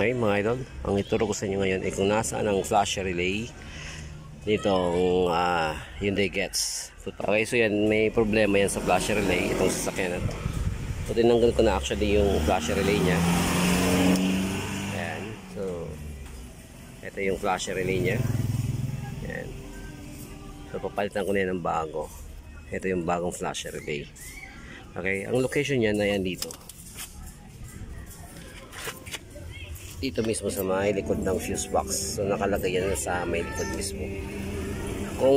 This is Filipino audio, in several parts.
Okay mga idol, ang ituro ko sa inyo ngayon ay kung nasaan ang flash relay nitong Hyundai Getz. Okay, so yan, may problema yan sa flash relay itong sasakyan na to. So tinanggal ko na actually yung flash relay nya. Ayan, so ito yung flash relay nya. Ayan. So papalitan ko na yan ng bago. Ito yung bagong flash relay. Okay, ang location niya na yan dito. Dito mismo sa may likod ng fuse box. So nakalagay yan sa may likod mismo. Kung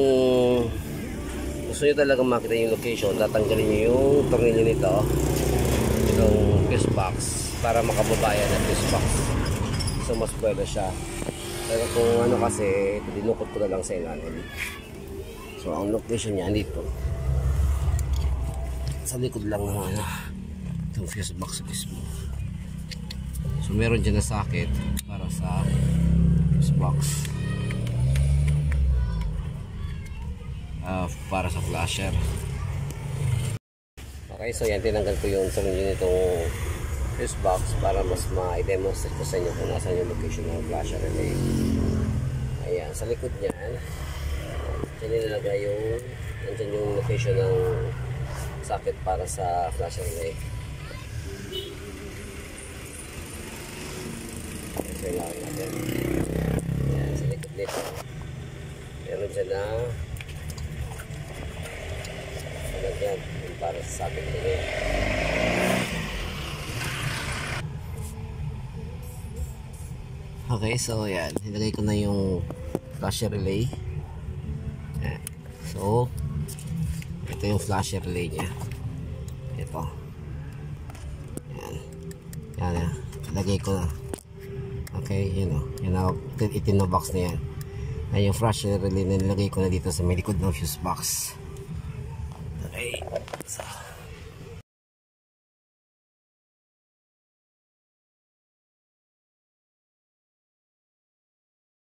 gusto nyo talagang makita yung location, tatanggalin nyo yung tornilyo nito, itong fuse box, para makababayan ng fuse box. So mas pwede siya. Pero kung ano kasi, dinukot ko na lang sa ilalim. So ang location niya dito. Sa likod lang ng itong fuse box mismo. So meron dyan na socket para sa fuse box, para sa flasher. Okay, so yan, tinanggal ko yung tornilyo nitong fuse box para mas ma-demonstrate ko sa inyo kung nasan yung location ng flasher relay. Ayan, sa likod niyan dyan nilalagay yung nandyan yung location ng socket para sa flasher relay. Kailangan natin. Ayan, sa likod nito meron dyan na lagyan para sa socket nito. Okay, so yan, nilagay ko na yung flasher relay. Ayan. So ito yung flasher relay nya. Ito. Ayan. Yan, nilagay ko na. Okay, yun o. Yun o, itin na box na yan. Ay, yung flasher relay na nilagay ko na dito sa may likod ng fuse box. Okay. So